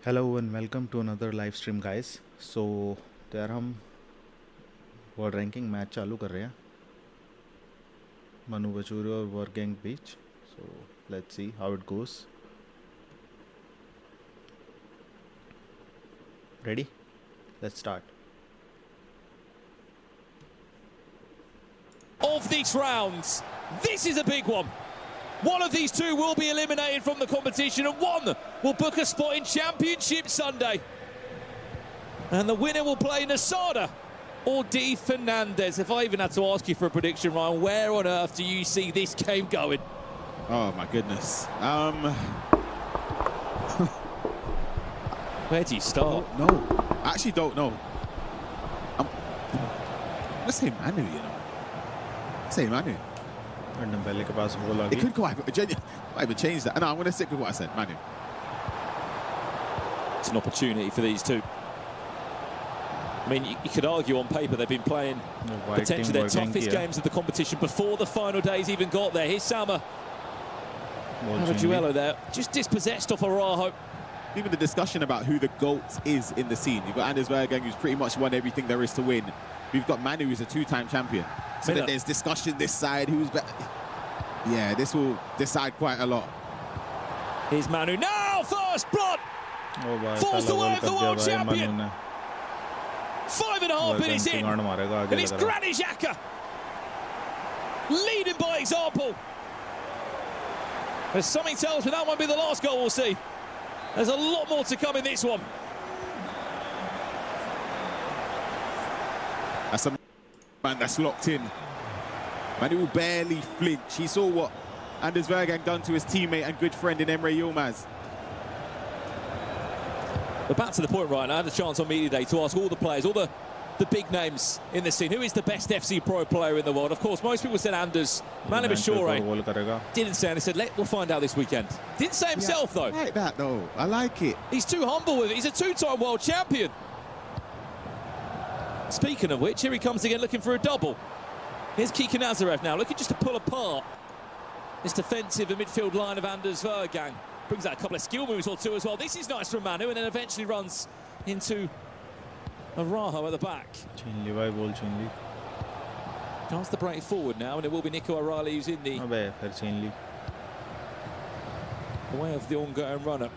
Hello and welcome to another live stream guys. So यार हम world ranking match चालू कर रहे हैं मनु बचूरे और वर्गैंग beach. So let's see how it goes. Ready, let's start. Of these rounds, this is a big one. One of these two will be eliminated from the competition and one will book a spot in Championship Sunday. And the winner will play Nasada or D. Fernandez. If I even had to ask you for a prediction, Ryan, where on earth do you see this game going? Oh my goodness. Where do you start? No, I actually don't know. Let's say Manu, you know. Say Manu. पहले के पास ball uh It गई। could go. Might even change that. No, I'm going to stick with what I said, Manu. It's an opportunity for these two. I mean, you could argue on paper they've been playing potentially their toughest games of the competition before the final days even got there. Here's Sama. Have a duello there. Just dispossessed off Araho. Even the discussion about who the GOAT is in the scene. You've got Anders Vejrgang, who's pretty much won everything there is to win. We've got Manu, who's a two-time champion. So then there's discussion this side, who's better. Yeah, this will decide quite a lot. Here's Manu now, first blood! Falls the way of the world champion. 5.5 minutes in, and it's Granit Xhaka leading by example. As something tells me that won't be the last goal we'll see. There's a lot more to come in this one. That's a man that's locked in. Manu will barely flinch. He saw what Anders Vejrgang done to his teammate and good friend in Emre Yilmaz. But back to the point, Ryan, I had a chance on Media Day to ask all the players, all the big names in the scene, who is the best FC Pro player in the world? Of course, most people said Anders. ManuBachoore didn't say, and he said, we'll find out this weekend. Didn't say himself, though. I like that, though. I like it. He's too humble with it. He's a two-time world champion. Speaking of which, here he comes again looking for a double. Here's Kike Nazarev now, looking just to pull apart this defensive and midfield line of Anders Vejrgang. Brings out a couple of skill moves or two as well. This is nice from Manu, and then eventually runs into Araho at the back. Chance to break forward now, and it will be Nico O'Reilly who's in the way of the ongoing runner.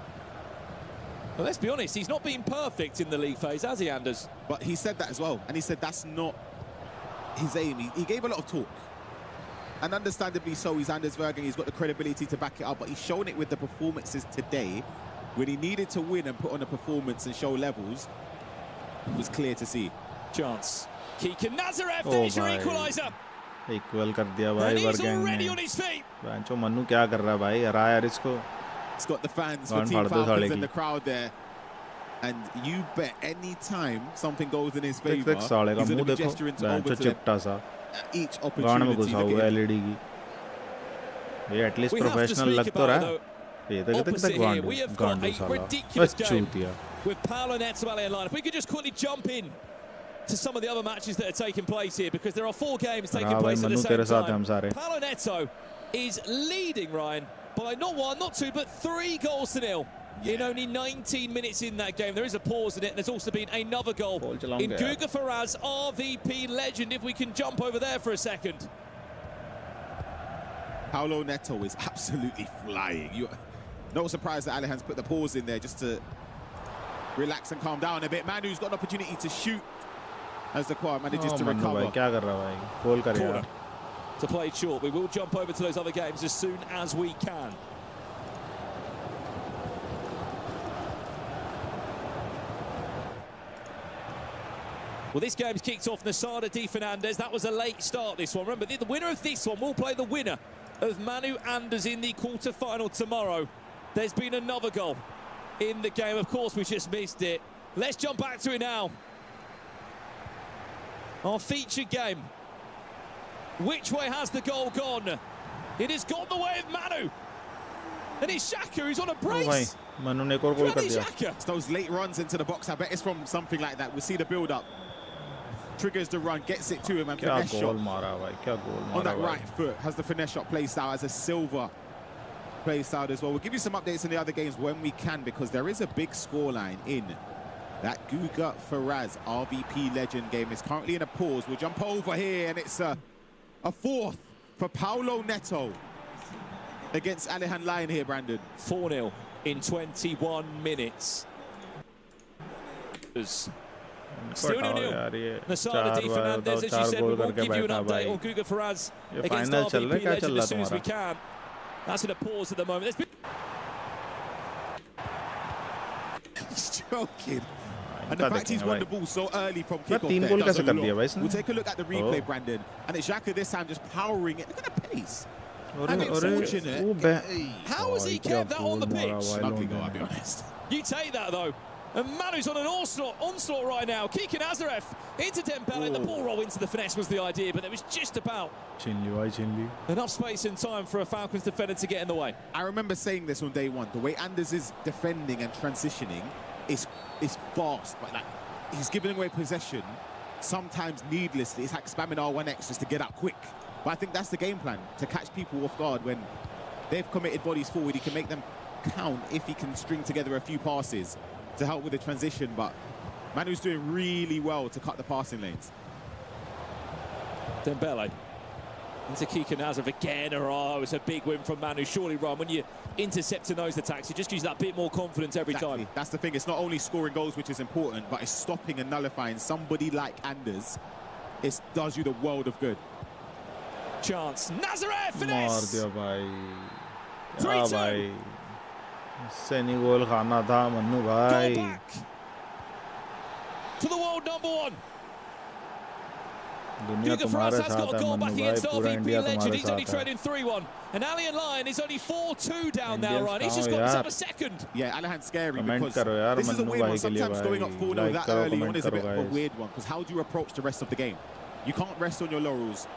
Well, let's be honest, he's not been perfect in the league phase, has he, Anders? But he said that as well, and he said that's not his aim. He gave a lot of talk, and understandably so. He's Anders Vejrgang, he's got the credibility to back it up, but he's shown it with the performances today. When he needed to win and put on a performance and show levels, it was clear to see. Chance. Kike Nazarev, there's your equaliser. Equal कर दिया भाई वर्गैंग ने। मनु क्या कर रहा है भाई, हरा यार इसको। It's got the fans for Team Falcons and the crowd there. And you bet any time something goes in his favour, he's going to be gesturing over to them. Each opportunity ये at least professional लग तो रहा है। ये तक गांडू साला। With Paolo Neto in line, if we could just quickly jump in to some of the other matches that are taking place here, because there are 4 games taking place at the same time. Paolo Neto is leading, Ryan, by not 1, not 2, but 3 goals to nil. In only 19 minutes in that game. There is a pause in it, and there's also been another goal in Guga Faraz, RVP legend, if we can jump over there for a second. Paolo Neto is absolutely flying. No surprise that Alejandro's put the pause in there just to relax and calm down a bit. Manu's got an opportunity to shoot as the choir manages to recover. Corner to play short. We will jump over to those other games as soon as we can. Well, this game's kicked off Nasada D. Fernandez. That was a late start, this one. Remember, the winner of this one will play the winner of Manu Anders in the quarter-final tomorrow. There's been another goal in the game. Of course, we just missed it. Let's jump back to it now. Our featured game. Which way has the goal gone? It has gone the way of Manu. And it's Xhaka who's on a brace. It's those late runs into the box. I bet it's from something like that. We'll see the build-up. Triggers the run, gets it to him, and finesse shot on that right foot. Has the finesse shot placed out as a silver play style as well. We'll give you some updates on the other games when we can, because there is a big scoreline in that Guga Faraz RVP Legend game. Is currently in a pause. We'll jump over here, and it's a fourth for Paulo Neto against Alehan Lyon here, Brandon. 4-0 in 21 minutes. Still 0-0. Nasada D. Fernandez, as you said, we will give you an update on Guga Faraz against RVP Legend as soon as we can. That's in a pause at the moment. He's joking. And the fact he's won the ball so early from kickoff there does a lot. We'll take a look at the replay, Brandon. And it's Xhaka this time just powering it. Look at the pace. And it's fortunate. How has he kept that on the pitch? Lovely goal, I'll be honest. You take that, though. And Manu's on an onslaught right now. Kiki Nazareth into Dembele. The ball roll into the finesse was the idea, but it was just about enough space and time for a Falcons defender to get in the way. I remember saying this on day one. The way Anders is defending and transitioning is fast, but like, he's giving away possession sometimes needlessly. It's like spamming R1X just to get out quick. But I think that's the game plan, to catch people off guard when they've committed bodies forward. He can make them count if he can string together a few passes to help with the transition. But Manu's doing really well to cut the passing lanes. Dembele into Kiki Nazareth again. Oh, it's a big win from Manu. Surely, Ryan, when you intercept those attacks, you just use that bit more confidence every time. That's the thing. It's not only scoring goals, which is important, but it's stopping and nullifying somebody like Anders. It does you the world of good. Chance. Nazareth, finesse! 3-2. इससे नहीं गोल खाना था मन्नू भाई. To the world number one. दुनिया तुम्हारे साथ है मन्नू भाई. पूरा इंडिया तुम्हारे He's साथ only है. trading 3-1. And Alehan Lyon is only 4-2 down now, right? He's just got himself a second. Yeah, Alehan's scary Comment because this is a Mannu weird भाई one. के लिए Sometimes going up 4-0 that early on is a bit of a guys. weird one, because how do you approach the rest of the game? You can't rest on your laurels.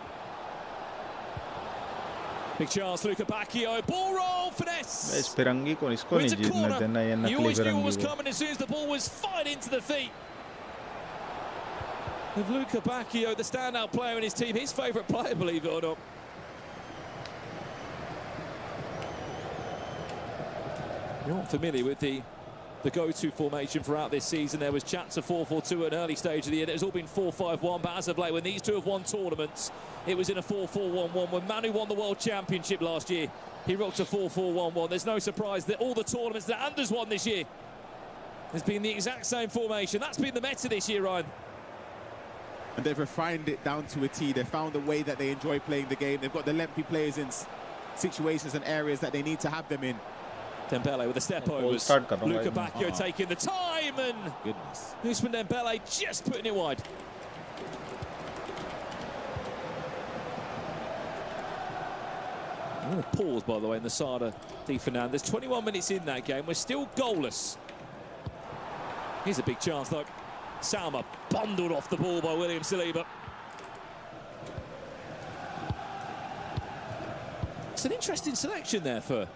Big chance, Luca Bacchio, ball roll, finesse. इस फिरंगी को इसको नहीं जीतने देना. ये You नकली always knew what Firangi was को. coming as soon as the ball was fired into the feet of Luca Bacchio, the standout player in his team, his favourite player, believe it or not. You're not familiar with the go-to formation throughout this season. There was chats of 4-4-2 at an early stage of the year. It's all been 4-5-1, but as of late, when these two have won tournaments, it was in a 4-4-1-1. When Manu won the World Championship last year, he rocked a 4-4-1-1. There's no surprise that all the tournaments that Anders won this year has been the exact same formation. That's been the meta this year, Ryan. And they've refined it down to a T. They found a way that they enjoy playing the game. They've got the lengthy players in situations and areas that they need to have them in. Dembele with the step overs. Luca Bacchio taking the time, and Ousmane Dembele just putting it wide. I'm going to pause, by the way, in the Sada D. Fernandez. 21 minutes in that game. We're still goalless. Here's a big chance, though. Salma bundled off the ball by William Saliba. It's an interesting selection there for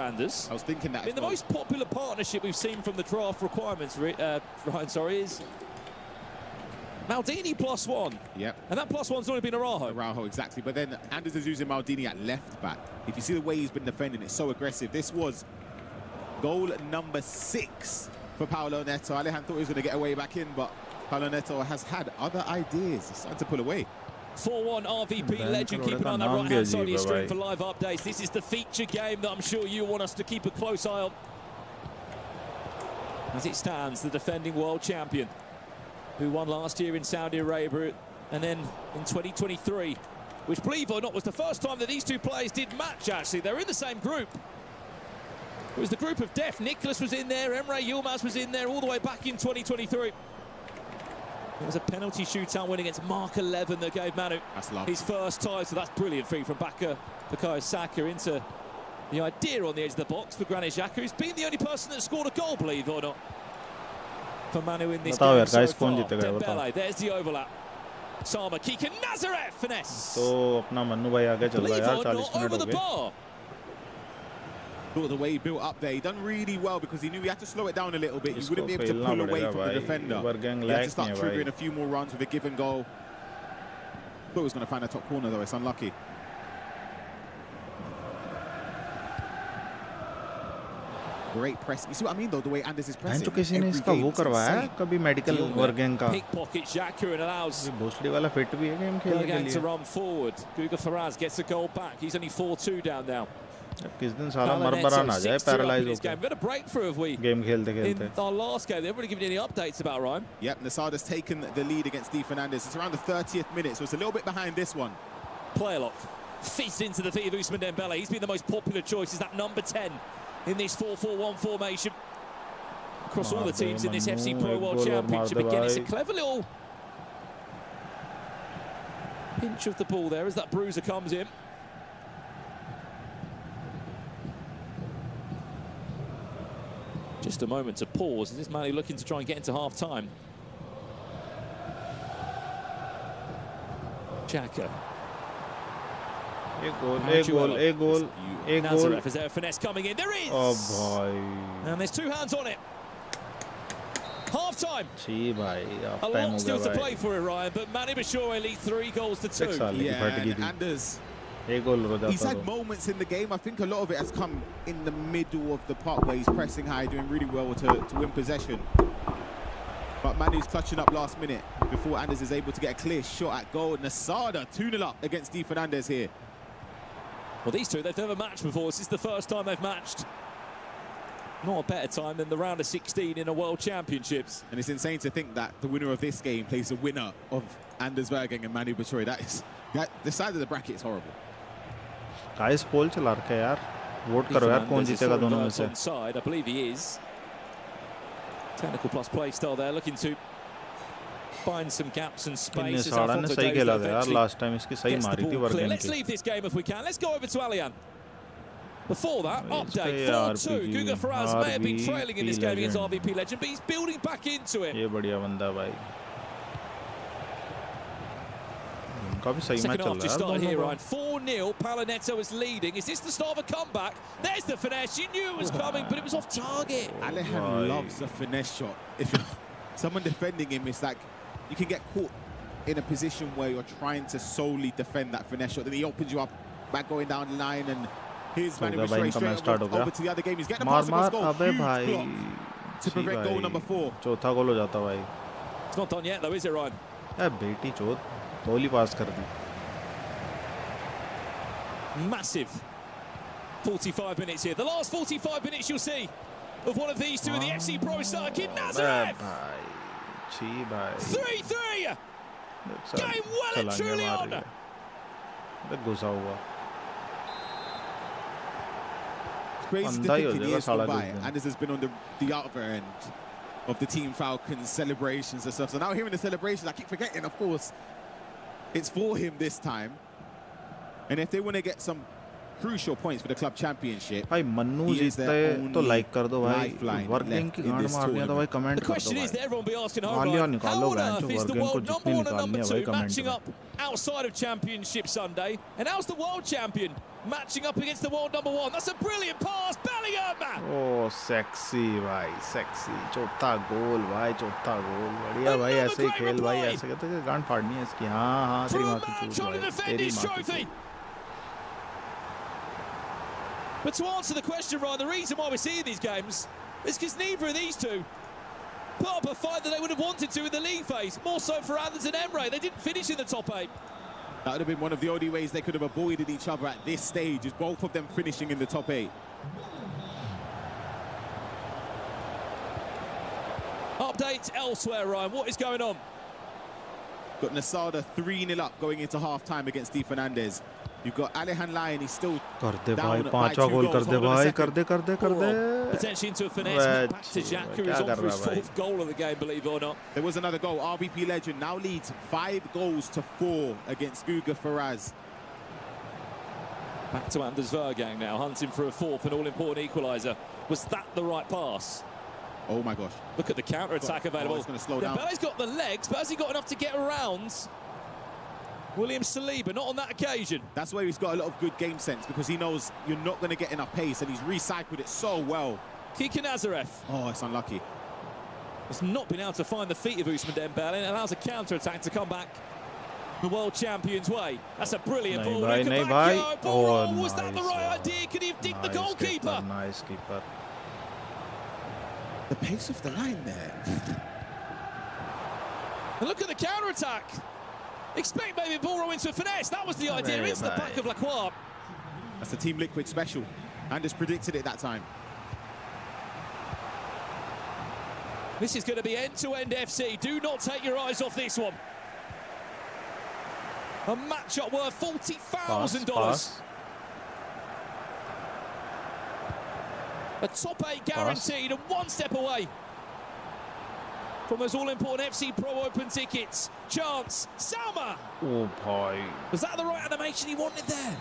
Anders. I was thinking that. I mean, the most popular partnership we've seen from the draft requirements, Ryan, sorry, is Maldini +1. Yep. And that +1's only been Araujo. Araujo, exactly. But then Anders is using Maldini at left back. If you see the way he's been defending, it's so aggressive. This was goal number 6 for Paulo Neto. Alehan thought he was going to get away back in, but Paulo Neto has had other ideas. He's starting to pull away. 4-1 RVP Legend, keep an eye on that right-hand side of your screen for live updates. This is the feature game that I'm sure you want us to keep a close eye on. As it stands, the defending world champion, who won last year in Saudi Arabia, and then in 2023, which, believe it or not, was the first time that these two players did match, actually. They're in the same group. It was the group of death. Nicholas was in there, Emre Yilmaz was in there all the way back in 2023. It was a penalty shootout win against Mark 11 that gave Manu his first tie, so that's brilliant feed from Bukayo Saka into the idea on the edge of the box for Granit Xhaka, who's been the only person that scored a goal, believe it or not, for Manu in this game so far. Dembele, there's the overlap. Salma, Kiki Nazareth, finesse. तो अपना मन्नू भाई आगे चल रहा है यार. 40 minute हो गए. Thought the way he built up there, he done really well because he knew he had to slow it down a little bit. He wouldn't be able to pull away from the defender. He had to start triggering a few more runs with a give and go. Thought he was going to find a top corner though. It's unlucky. Great press. You see what I mean, though, the way Anders is pressing. किसी ने इसका वो करवाया है कभी medical वर्गेंग का pickpocket Xhaka and allows भोसड़ी वाला फिट भी है गेम खेलने के Vejrgang to लिए run forward. Guga Faraz gets a goal back. He's only 4-2 down now. किस दिन साला मरमरा ना जाए पैरालाइज होकर We've had a breakthrough if we game खेलते in खेलते our last game. They haven't really given you any updates about Ryan. Yep, Nasada's taken the lead against Di Fernandez. It's around the 30th minute, so it's a little bit behind this one. Player lock fizzed into the feet of Ousmane Dembele. He's been the most popular choice. Is that number 10 in this 4-4-1 formation across all the teams in this FC Pro World Championship. Again, it's a clever little pinch of the ball there as that bruiser comes in. Just a moment to pause. Is this Manu looking to try and get into half-time? Xhaka. एक गोल Nazareth, is there a finesse coming in? There is! Oh boy. And there's two hands on it. Half-time. छी भाई A lot still to play for it, Ryan, but ManuBachoore lead 3-2. Yeah, and Anders, he's had moments in the game. I think a lot of it has come in the middle of the park where he's pressing high, doing really well to win possession. But Manu's clutching up last minute before Anders is able to get a clear shot at goal. Nasada 2-0 up against Di Fernandez here. Well, these two, they've never matched before. This is the first time they've matched. Not a better time than the round of 16 in a World Championships. And it's insane to think that the winner of this game plays the winner of Anders Vejrgang and ManuBachoore. The side of the bracket is horrible. Guys poll चला रखा है यार vote करो यार कौन जीतेगा दोनों में से I believe he is. Technical plus play style there, looking to find some gaps and space. साड़ा ने सही खेला था यार लास्ट टाइम इसकी सही मारी थी वर्गेंग की. Let's leave this game if we can. Let's go over to Allian. Before that, update 4-2. Guga Faraz may have been trailing in this game against RVP Legend, but he's building back into it. ये बढ़िया बंदा भाई. काफी सही match चल रहा है start here, Ryan. 4-0. Palinetto is leading. Is this the start of a comeback? There's the finesse. You knew it was coming, but it was off target. Alehan loves a finesse shot. If you're someone defending him, it's like you can get caught in a position where you're trying to solely defend that finesse shot. Then he opens you up back going down the line, and here's ManuBachoore straight over to the other game. He's getting a pass across goal. Huge block to prevent goal number 4. चौथा गोल हो जाता भाई. It's not done yet, though, is it, Ryan? बेटी चोद गोली पास कर दी. Massive 45 minutes here. The last 45 minutes you'll see of one of these two in the FC Pro circuit. Nazareth! 3-3! Game well and truly on! घुसा हुआ. It's crazy to think in years gone by, Anders has been on the other end of the Team Falcons celebrations and stuff. So now hearing the celebrations, I keep forgetting, of course, it's for him this time. And if they want to get some crucial points for the club championship, भाई मन्नू जीतता है तो like कर दो भाई. वर्गेंग की गांड मारनी है तो भाई कमेंट कर दो भाई. The question is that everyone will be asking, how on earth is the world number 1 and number 2 matching up outside of Championship Sunday? And how's the world champion matching up against the world number 1? That's a brilliant pass, Bellingham! Oh, sexy भाई, sexy. चौथा गोल भाई, चौथा गोल. बढ़िया भाई, ऐसे ही खेल भाई, ऐसे कहते हैं गांड फाड़नी है इसकी. हाँ तेरी माँ की चूत भाई, तेरी माँ की चूत. But to answer the question, Ryan, the reason why we're seeing these games is because neither of these two put up a fight that they would have wanted to in the league phase. More so for Anders and Emre. They didn't finish in the top 8. That would have been one of the only ways they could have avoided each other at this stage, is both of them finishing in the top 8. Updates elsewhere, Ryan. What is going on? Got Nasada 3-0 up going into half-time against Di Fernandez. You've got Alehan Lyon, he's still कर दे भाई, 5वां गोल कर दे भाई, कर दे. Potentially into a finesse, back to Xhaka, who's on for his 4th goal of the game, believe it or not. There was another goal. RVP Legend now leads 5-4 against Guga Faraz. Back to Anders Vejrgang now, hunting for a 4th and all-important equaliser. Was that the right pass? Oh my gosh. Look at the counter-attack available. He's going to slow down. Dembele's got the legs, but has he got enough to get around William Saliba? Not on that occasion. That's where he's got a lot of good game sense, because he knows you're not going to get enough pace, and he's recycled it so well. Kika Nazareth. Oh, it's unlucky. Has not been able to find the feet of Ousmane Dembele, and allows a counter-attack to come back the world champion's way. That's a brilliant ball. Oh, Was that the right idea? Could he have digged the goalkeeper? Nice keeper. The pace of the line there. And look at the counter-attack. Expect maybe ball roll into a finesse. That was the idea. It's the back of Bachoore. That's the Team Liquid special. Anders predicted it that time. This is going to be end-to-end FC. Do not take your eyes off this one. A matchup worth $40,000. A top 8 guaranteed and one step away from those all-important FC Pro Open tickets. Chance, Salma. Oh boy. Was that the right animation he wanted there?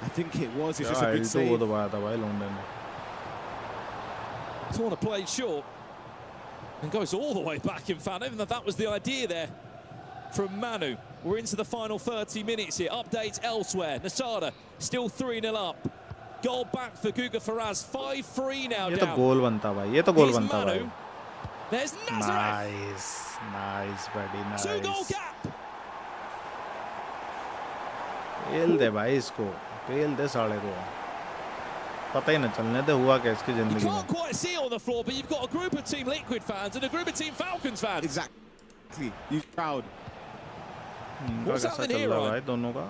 I think it was. It's just a good save. Corner played short and goes all the way back, in fact, even though that was the idea there from Manu. We're into the final 30 minutes here. Updates elsewhere. Nasada still 3-0 up. Goal back for Guga Faraz. 5-3 now ये down. तो गोल बनता भाई. ये तो गोल Here's बनता Manu. भाई. There's Nazareth. Nice, buddy, nice. 2-goal gap. खेल दे भाई इसको. खेल दे साले को. पता ही न चलने दे हुआ क्या इसकी You जिंदगी में. can't quite see it on the floor, but you've got a group of Team Liquid fans and a group of Team Falcons fans. Exactly. He's proud. What's happening here, भाई Ryan? दोनों का.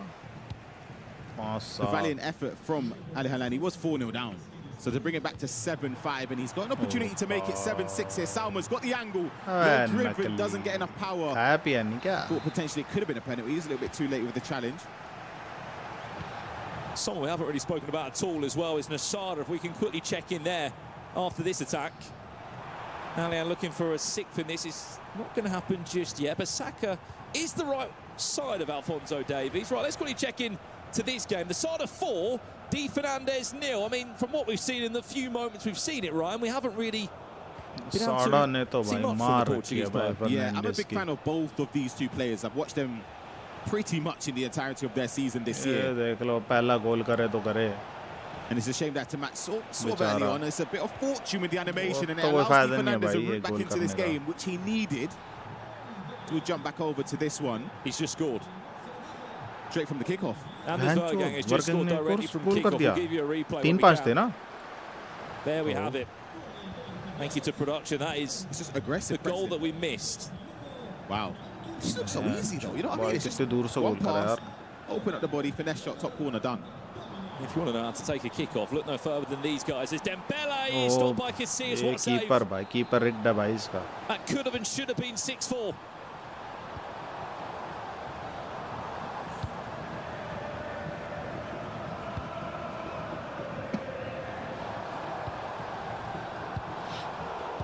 The valiant effort from Ali Halani. He was 4-0 down. So to bring it back to 7-5, and he's got an opportunity to make it 7-6 here. Salma's got the angle. Driven, doesn't get enough power. Happy and क्या? Thought potentially it could have been a penalty. He's a little bit too late with the challenge. Someone we haven't really spoken about at all as well is Nasada. If we can quickly check in there after this attack. Alian looking for a sixth in this. Is not going to happen just yet. But Saka is the right side of Alphonso Davies. Right, let's quickly check in to this game. The Nasada 4, D Fernandez 0. I mean, from what we've seen in the few moments we've seen it, Ryan, we haven't really been able to see much from the Portuguese player. Yeah, I'm a big fan of both of these two players. I've watched them pretty much in the entirety of their season this year. देख लो पहला गोल करे तो करे. And it's a shame that to match sort of early on. It's a bit of fortune with the animation, and it तो allows Di Fernandez to root back into this game, which he needed. We'll jump back over to this one. He's just scored. Straight from the kickoff. And Vejrgang has just scored directly from kickoff. We'll give you a replay. 3-5 थे ना? There we have it. Thank you to production. That is it's just aggressive the goal that we missed. Wow. It just looks so easy though. You know what I mean? It's just one pass, open up the body, finesse shot, top corner, done. If you want to know how to take a kick-off, look no further than these guys. There's Dembele, stopped by Casillas. What a save. Keeper भाई, keeper rigged है भाई इसका. That could have and should have been 6-4.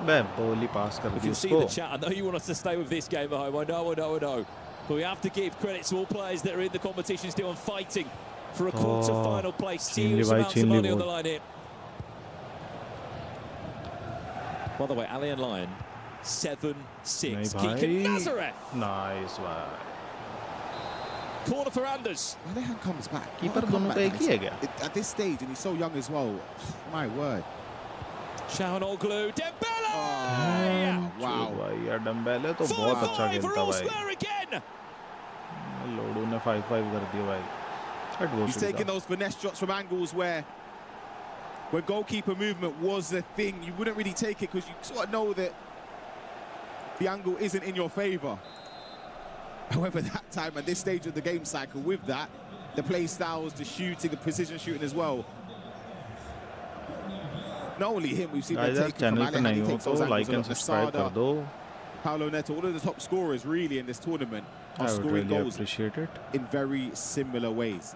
If you see the chat, I know you want us to stay with this game at home. I know. But we have to give credit to all players that are in the competition still and fighting for a quarter-final place. Serious amounts of money on the line here. By the way, Ali and Lion, 7-6. Keegan Nazareth. Nice one. Corner for Anders. Alihan comes back. Keeper दोनों का एक ही है क्या? At this stage, and he's so young as well. My word. Shahanoglu, Dembele! Wow. भाई यार Dembele तो बहुत अच्छा खेलता भाई. लोडू ने 5-5 कर दिया भाई. He's taking those finesse shots from angles where goalkeeper movement was the thing. You wouldn't really take it because you sort of know that the angle isn't in your favour. However, that time at this stage of the game cycle, with that, the play styles, the shooting, the precision shooting as well. Not only him, we've seen them take from Ali, he takes those angles a lot. Nasada, Paulo Neto, all of the top scorers really in this tournament are scoring goals in very similar ways.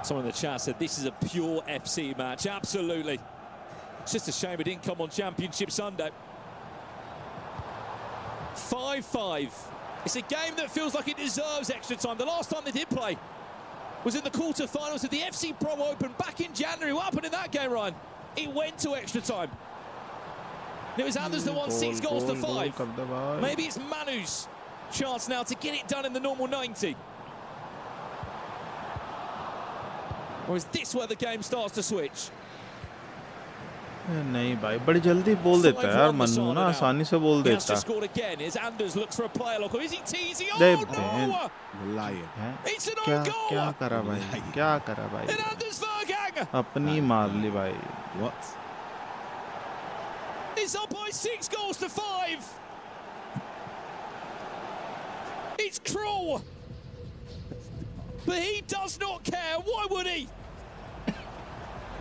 Someone in the chat said this is a pure FC match. Absolutely. It's just a shame it didn't come on Championship Sunday. 5-5. It's a game that feels like it deserves extra time. The last time they did play was in the quarter-finals of the FC Pro Open back in January. What happened in that game, Ryan? It went to extra time. It was Anders that won 6 goals to 5. Maybe it's Manu's chance now to get it done in the normal 90. Or is this where the game starts to switch? नहीं भाई बड़ी जल्दी बोल देता है यार मन्नू ना आसानी से बोल देता है. Scored again. Is Anders looks for a player lock. Is he teasing? Oh no! It's an own goal. क्या करा भाई? क्या करा भाई? And Anders Vejrgang. अपनी मार ली भाई. What? is up by 6 goals to 5. It's cruel, but he does not care. Why would he?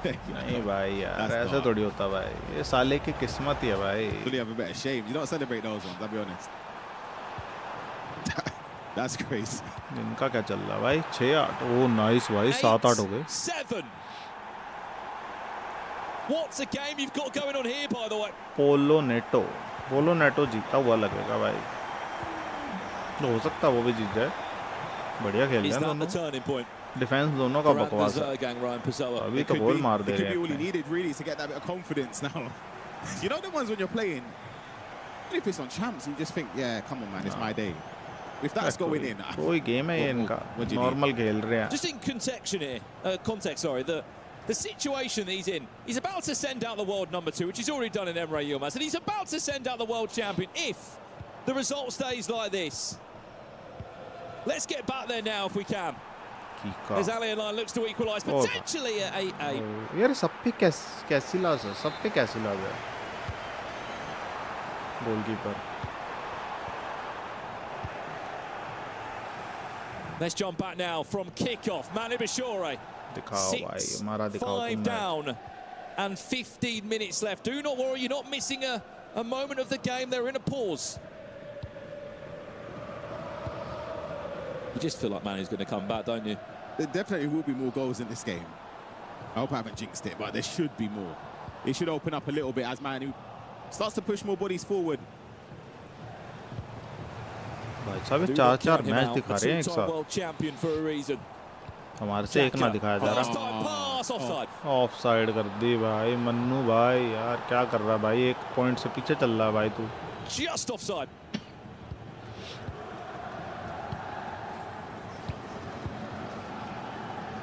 नहीं भाई यार, ऐसा थोड़ी होता भाई, ये साले की किस्मत ही है भाई. Really have a bit of shame. You don't celebrate those ones, I'll be honest. That's crazy. इनका क्या चल रहा भाई? 6-8. ओह नाइस भाई, 7-8 हो गए. 7. What's a game you've got going on here, by the way? Polo NATO जीता हुआ लगेगा भाई. तो हो सकता है वो भी जीत जाए. बढ़िया खेल रहे हैं दोनों. डिफेंस दोनों का बकवास है. अभी तो गोल मार दे रहे हैं. All he needed really to get that bit of confidence now. You know the ones when you're playing, if it's on champs, you just think, yeah, come on man, it's my day. If that's going in, कोई game है ये इनका. Normal खेल रहे हैं. Just in context, the situation that he's in, he's about to send out the world number 2, which he's already done in Emre Yilmaz, and he's about to send out the world champion if the result stays like this. Let's get back there now if we can. As Ali Line looks to equalise, potentially at 8-8. यार सब पे कैसी loss है? सब पे कैसी loss है? Goalkeeper. Let's jump back now from kickoff. ManuBachoore. दिखाओ भाई, हमारा दिखाओ. 5 down and 15 minutes left. Do not worry, you're not missing a moment of the game. They're in a pause. You just feel like Manu's going to come back, don't you? There definitely will be more goals in this game. I hope I haven't jinxed it, but there should be more. It should open up a little bit as Manu starts to push more bodies forward. भाई साहब 4-4 match दिखा रहे हैं एक साथ. हमारे से एक ना दिखाया जा रहा. ऑफसाइड कर दी भाई. मन्नू भाई यार क्या कर रहा भाई? 1 पॉइंट से पीछे चल रहा भाई तू. Just offside.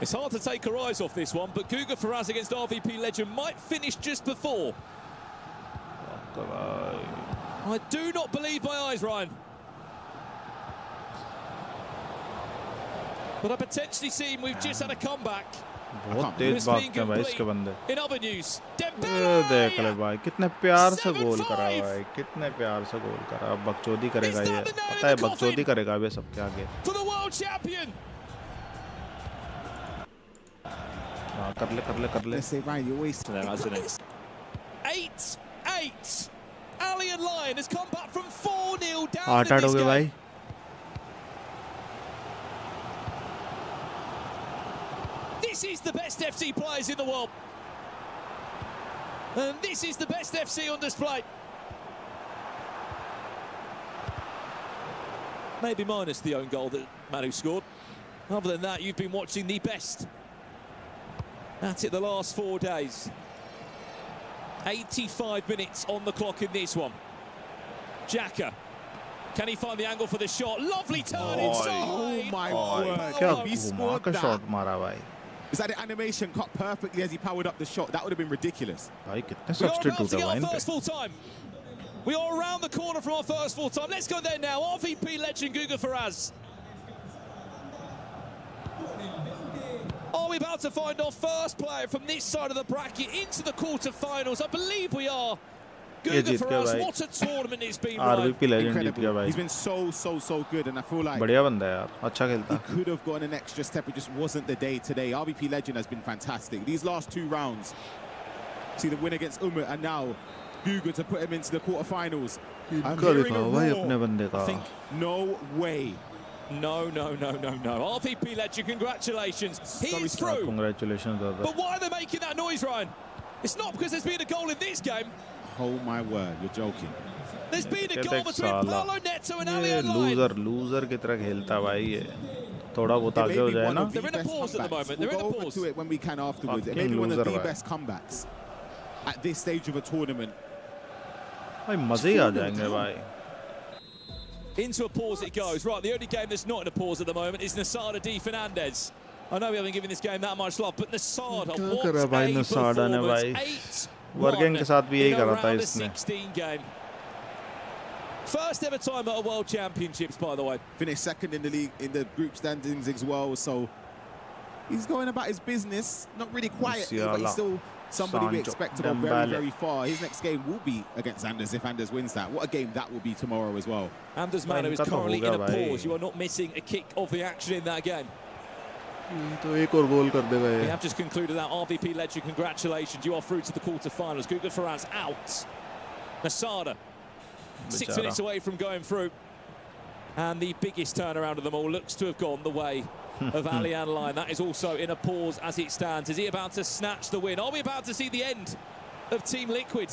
It's hard to take our eyes off this one, but Guga Faraz against RVP legend might finish just before. I do not believe my eyes, Ryan. But I potentially see we've just had a comeback. बहुत तेज भागते हैं भाई इसके बंदे. In other news, देख ले भाई कितने प्यार से गोल करा भाई. कितने प्यार से गोल करा. अब बकचोदी करेगा ये. पता है बकचोदी करेगा अभी सबके आगे. For the world champion. कर ले. Let's say Ryan, you always 8-8. Alien Lion has come back from 4-0 down. 8-8 हो गए भाई. This is the best FC players in the world. And this is the best FC on display. Maybe minus the own goal that Manu scored. Other than that, you've been watching the best at it the last 4 days. 85 minutes on the clock in this one. Xhaka. Can he find the angle for the shot? Lovely turn inside. Oh my word. क्या घुमा का shot मारा भाई. Is that the animation cut perfectly as he powered up the shot? That would have been ridiculous. भाई कितने substitute है भाई इनके. We are around the corner from our first full time. Let's go there now. RVP legend Guga Faraz. Are we about to find our first player from this side of the bracket into the quarterfinals? I believe we are. Guga Faraz, what a tournament it's been. RVP legend जीत गया भाई. He's been so good, and I feel like बढ़िया बंदा है यार. अच्छा खेलता. He could have gone an extra step. It just wasn't the day today. RVP legend has been fantastic. These last 2 rounds, see the win against Umut, and now Guga to put him into the quarterfinals. I'm hearing a roar. I think no way. No. RVP legend, congratulations. He is through. Congratulations, brother. But why are they making that noise, Ryan? It's not because there's been a goal in this game. Oh my word, you're joking. There's been a goal between Paulo Neto and Alien Lion. Loser की तरह खेलता भाई ये. थोड़ा बहुत आगे हो जाए ना. They're in a pause at the moment. They're in a pause. We'll go over to it when we can afterwards. It may be one of the best comebacks at this stage of a tournament. भाई मजे ही आ जाएंगे भाई. Into a pause it goes. Right, the only game that's not in a pause at the moment is Nasada D. Fernandez. I know we haven't given this game that much love, but Nasada, what a performance. 8-1 वर्गिंग के साथ भी यही करा था इसने. 16 game. First ever time at a World Championships, by the way. Finished second in the league, in the group standings as well, so he's going about his business, not really quiet, but he's somebody we Sancho, expect to go very, Dembele. very far. His next game will be against Anders if Anders wins that. What a game that will be tomorrow as well. Anders Manu is इनका तो currently होगा in a भाई। pause. You are not missing a kick of the action in that game. तो एक और गोल कर देगा We ये। have just concluded that RVP legend. Congratulations, you are through to the quarter-finals. Guga Ferraz out. Nasada, 6 बेचारा। minutes away from going through. And the biggest turnaround of them all looks to have gone the way of Allian Line. That is also in a pause as it stands. Is he about to snatch the win? Are we about to see the end of Team Liquid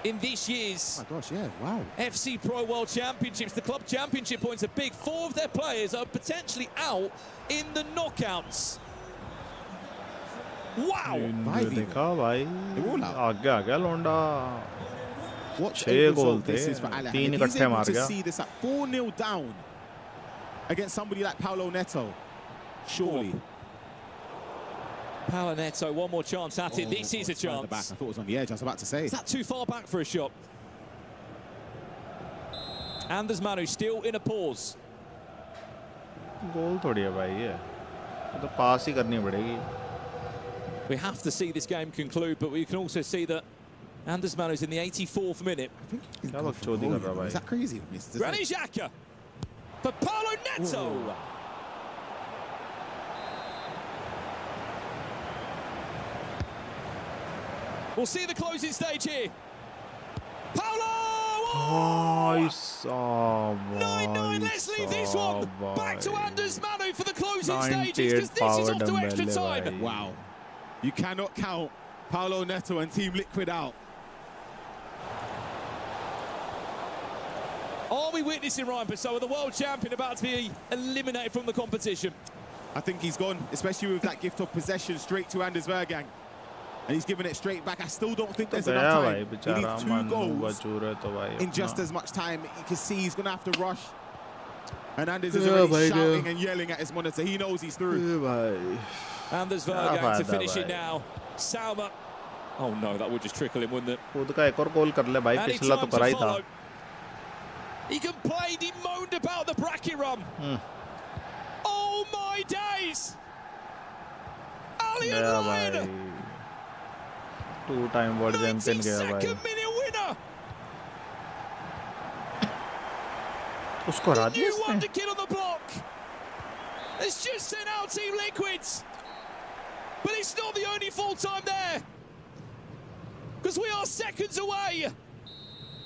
in this year's Oh my gosh, yeah, wow. FC Pro World Championships? The club championship points are big. 4 of their players are potentially out in the knockouts. Wow! देखा भाई। They're all out. आगे आ गया लौंडा। What 6 a goal result this थे, is for Allian. 3 If he's इकट्ठे able मार to गया। see this at 4-0 down against somebody like Paulo Neto, surely. Paulo Neto, one more chance at it. This is a It's round the back. I chance. thought it was on the edge. I was about to say. Is that too far back for a shot? Anders Manu still in a pause. गोल थोड़ी है भाई ये। तो पास ही करनी पड़ेगी। We have to see this game conclude, but we can also see that Anders Manu's in the 84th minute. क्या बकचोदी कर रहा भाई। Is that crazy? Mr. Granit Xhaka for Paulo Neto. We'll see the closing stage here. Paulo! Nice. 9-9, let's leave this one. Back to Anders Manu for the closing stages, because this is off to extra time. Wow. You cannot count Paulo Neto and Team Liquid out. Are we witnessing, Ryan Pessoa, the world champion about to be eliminated from the competition? I think he's gone, especially with that gift of possession straight to Anders Vejrgang. And he's giving it straight back. I still don't think there's enough time. He needs 2 goals in just as much time. You can see he's going to have to rush. And Anders is already shouting and yelling at his monitor. He knows he's through. Anders Vejrgang to finish it now. Salma. Oh no, that would just trickle him, wouldn't it? खुद का एक और गोल कर ले भाई, पिछला तो करा ही था। He complained, he moaned about the bracket run. Oh my days! Allian Lion! 2-time world champion गया भाई। 92nd minute winner! उसको हरा दिया New इसने। wonder kid on the block! It's just sent out Team Liquids! But it's not the only full time there! Because we are seconds away!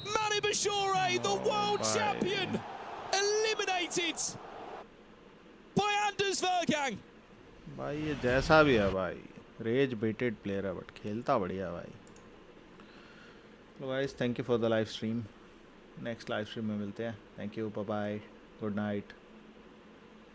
ManuBachoore, the world champion, eliminated by Anders Vejrgang. भाई ये जैसा भी है भाई, raise बेटेड player है but खेलता बढ़िया भाई। So guys, thank you for the live stream. Next live stream में मिलते हैं। Thank you, bye bye, good night.